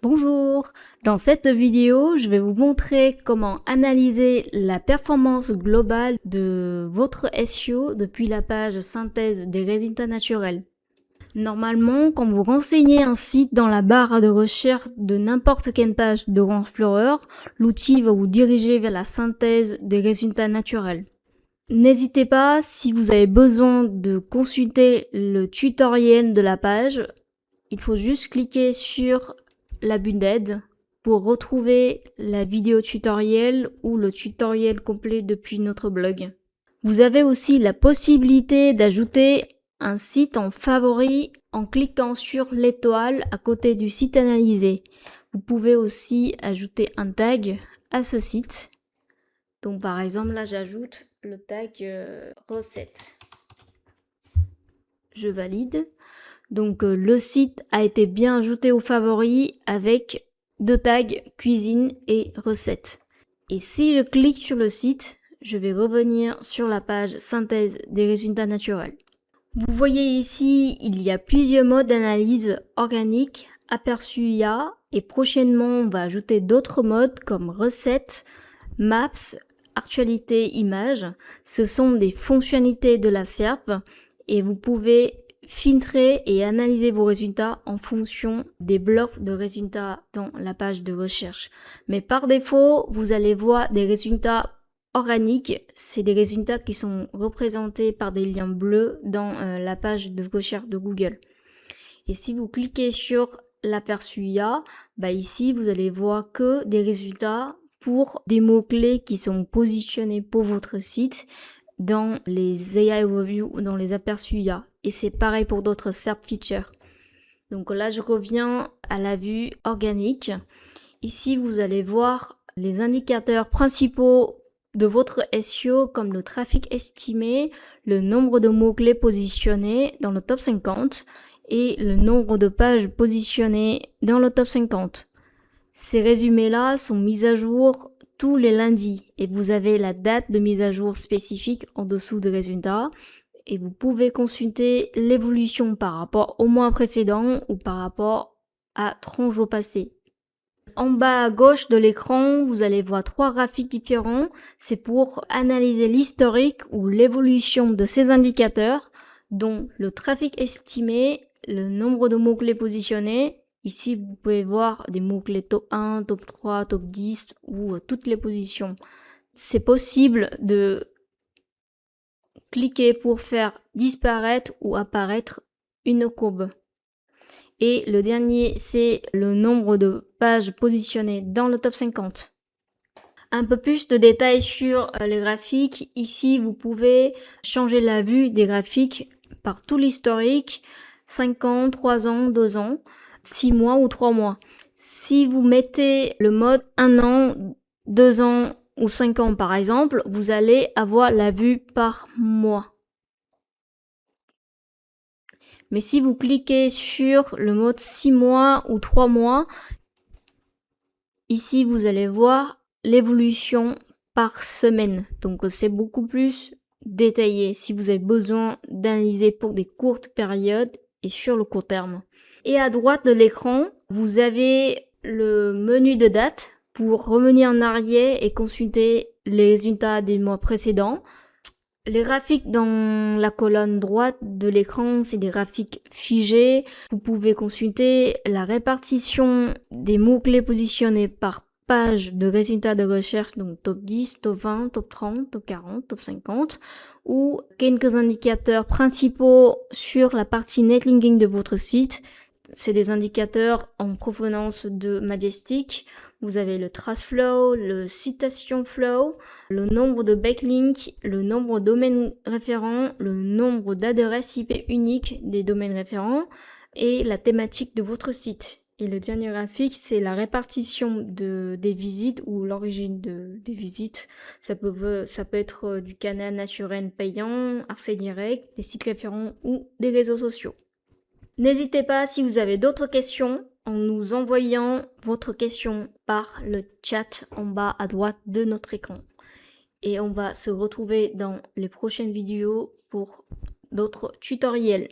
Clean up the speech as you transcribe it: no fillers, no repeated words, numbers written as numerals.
Bonjour, dans cette vidéo, je vais vous montrer comment analyser la performance globale de votre SEO depuis la page synthèse des résultats naturels. Normalement, quand vous renseignez un site dans la barre de recherche de n'importe quelle page de Google Explorer, l'outil va vous diriger vers la synthèse des résultats naturels. N'hésitez pas, si vous avez besoin de consulter le tutoriel de la page, il faut juste cliquer sur la bulle d'aide pour retrouver la vidéo tutoriel ou le tutoriel complet depuis notre blog. Vous avez aussi la possibilité d'ajouter un site en favori en cliquant sur l'étoile à côté du site analysé. Vous pouvez aussi ajouter un tag à ce site. Donc par exemple là j'ajoute le tag recette. Je valide. Donc le site a été bien ajouté aux favoris avec deux tags cuisine et recettes. Et si je clique sur le site, je vais revenir sur la page synthèse des résultats naturels. Vous voyez ici, il y a plusieurs modes d'analyse organique, aperçu IA, et prochainement on va ajouter d'autres modes comme recettes, maps, actualité, images. Ce sont des fonctionnalités de la SERP et vous pouvez filtrer et analyser vos résultats en fonction des blocs de résultats dans la page de recherche. Mais par défaut, vous allez voir des résultats organiques. C'est des résultats qui sont représentés par des liens bleus dans la page de recherche de Google. Et si vous cliquez sur l'aperçu IA, ici vous allez voir que des résultats pour des mots-clés qui sont positionnés pour votre site dans les AI Overview ou dans les aperçus IA. Et c'est pareil pour d'autres SERP features. Donc là, je reviens à la vue organique. Ici, vous allez voir les indicateurs principaux de votre SEO comme le trafic estimé, le nombre de mots-clés positionnés dans le top 50 et le nombre de pages positionnées dans le top 50. Ces résumés-là sont mis à jour tous les lundis et vous avez la date de mise à jour spécifique en dessous des résultats et vous pouvez consulter l'évolution par rapport au mois précédent ou par rapport à 30 jours passés. En bas à gauche de l'écran, vous allez voir trois graphiques différents. C'est pour analyser l'historique ou l'évolution de ces indicateurs, dont le trafic estimé, le nombre de mots-clés positionnés. Ici, vous pouvez voir des mots-clés top 1, top 3, top 10 ou toutes les positions. C'est possible de cliquer pour faire disparaître ou apparaître une courbe. Et le dernier, c'est le nombre de pages positionnées dans le top 50. Un peu plus de détails sur les graphiques. Ici, vous pouvez changer la vue des graphiques par tout l'historique, 5 ans, 3 ans, 2 ans, 6 mois ou 3 mois. Si vous mettez le mode 1 an, 2 ans ou 5 ans par exemple, vous allez avoir la vue par mois. Mais si vous cliquez sur le mode 6 mois ou 3 mois, ici vous allez voir l'évolution par semaine. Donc c'est beaucoup plus détaillé si vous avez besoin d'analyser pour des courtes périodes et sur le court terme. Et à droite de l'écran, vous avez le menu de date pour revenir en arrière et consulter les résultats des mois précédents. Les graphiques dans la colonne droite de l'écran, c'est des graphiques figés. Vous pouvez consulter la répartition des mots-clés positionnés par page de résultats de recherche, donc top 10, top 20, top 30, top 40, top 50, ou quelques indicateurs principaux sur la partie netlinking de votre site. C'est des indicateurs en provenance de Majestic. Vous avez le trace flow, le citation flow, le nombre de backlinks, le nombre de domaines référents, le nombre d'adresses IP uniques des domaines référents et la thématique de votre site. Et le dernier graphique, c'est la répartition des visites ou l'origine des visites. Ça peut être du canal naturel payant, accès direct, des sites référents ou des réseaux sociaux. N'hésitez pas si vous avez d'autres questions en nous envoyant votre question par le chat en bas à droite de notre écran. Et on va se retrouver dans les prochaines vidéos pour d'autres tutoriels.